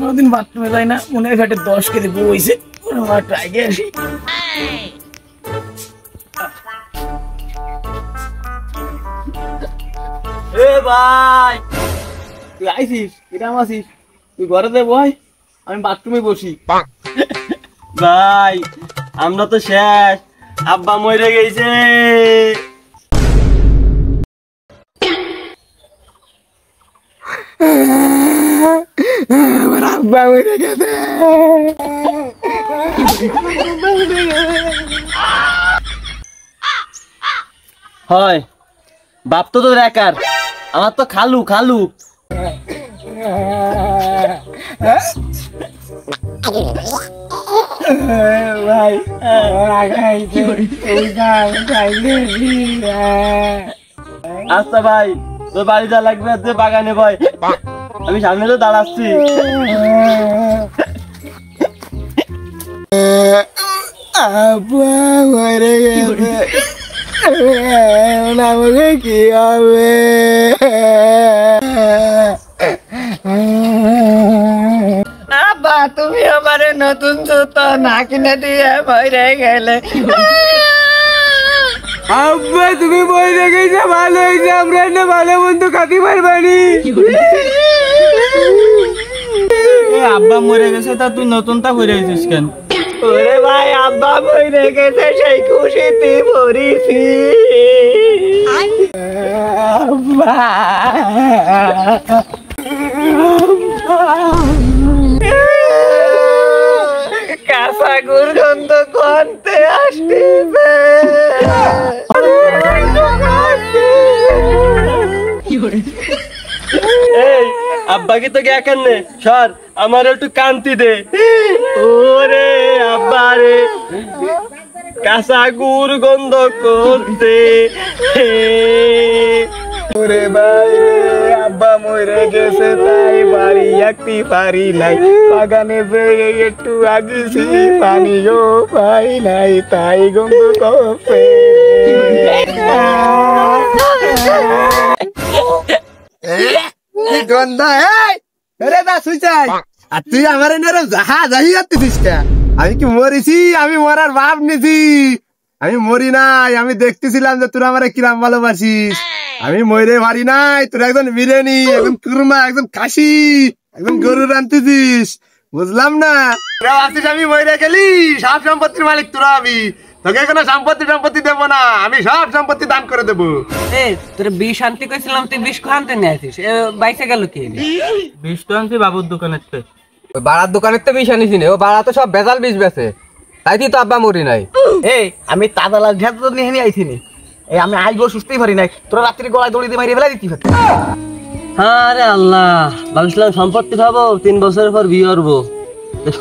কোনোদিন বাথরুমে যাই না, মনে হয় ঘাটে 10 কেজি বউ হয়েছে। ট্রাই কে আসি। এ ভাই তুই আইছিস? কিরাম আছিস? তুই ঘরে দে বয়, আমি বাথরুমে বসি। ভাই আমরা তো শেষ, আব্বা মরে গেছে। আমার আব্বা মরে গেছে। হয় বাপ তো তোর একার, আমার তো খালু খালু। ভাই আচ্ছা ভাই তোর বাড়ি যা লাগবে যে বাগানে ভাই, আমি সামনে তো দাঁড়াচ্ছি। আব্বা মরে গেছে, আমাকে কি হবে? আব্বা তুমি আমারে নতুন জুতো না কিনে দিয়ে মরে গেলে। আব্বা তুমি মরে গেছে, ভালো হয়েছে, আমরা না ভালো বন্ধু খাতি পারবানি। আব্বা মরে গেছে তা তুই নতুনটা করে আছিস কেন? ওরে ভাই আব্বা মরে গেছে, সেই খুশিতে মরেছি। আব্বা কাঁচা গুরগন্ধ কোনতে আসতেছে। এই আব্বা কি তোকে একান নে সর, আমার একটু কান্তি দে। ওরে আব্বা রে কাঁচা গুড় গন্ধ করতে। ওরে ভাই আব্বা মরে গেছে, তাই বাড়ি একটি পারি নাই, বাগানে যেয়ে একটু আগিছি, পানিও পাই নাই, তাই গন্ধ করছে। গন্ধ আর তুই আমার জাহি যাচ্ছিস কে? আমি কি মরিছি? আমি মরার ভাব নিছি? আমি মরি নাই, আমি দেখতেছিলাম যে তোরা আমার কিরাম ভালোবাসিস। আমি মরে মারি নাই, তোরা একজন বিরিয়ানি, একজন কুরমা, একজন খাসি, একজন গরু রান্তেছিস, বুঝলাম না। তোরা ভাবছিস আমি মরে গেলি, সব সম্পত্তির মালিক তোরা। আমি তোকে কোনো সম্পত্তি দেবো না, আমি সব সম্পত্তি দান করে দেবো। তোর বিষ আনতে কইছিলাম, তুই বিষ আনতে নিয়ে আসিস, বাইসে গেল কি? বিষ তো আনছি বাবুর দোকানের থেকে। বাড়ার দোকানের তো বিষ আনিস নি, ও বাড়া তো সব ভেজাল বিষ বেছে, তাই তুই তো আব্বা মরি নাই। আমি তাজা লাল ঝাঁজ তো নিয়ে আইছিনি। আমি আইবো সুস্থই পারি নাই, তোরা রাত্রি গলায় দড়ি দিয়ে মারিয়ে ফেলা দিতি। আরে আল্লাহ, ভাবছিলাম সম্পত্তি পাবো, 3 বছরের পর বিয়ে করবো,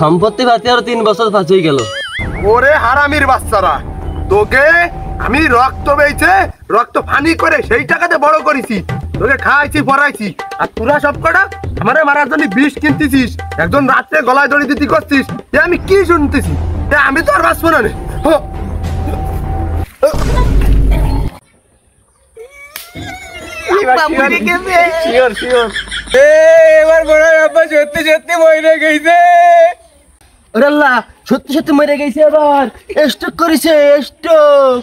সম্পত্তি পাতি আর 3 বছর ফাঁসিয়ে গেল। ওরে হারামির বাচ্চারা, তোকে আমি রক্ত বেচে রক্ত ফানি করে সেই টাকাতে বড় করেছি, তোকে খাইছি পড়াইছি, আর তোরা সব কটা আমারে মারার জন্য বিষ কিনতেছিস, একজন রাত্রে গলায় দড়ি দিতে করছিস। আমি কি শুনতেছি? আমি তো আর বাঁচবো না রে। এবার বড় আব্বা সত্যি সত্যি মরে গেছে। ওরে আল্লাহ, সত্যি সত্যি মরে গেছে, আবার স্ট্রোক করেছে, স্ট্রোক।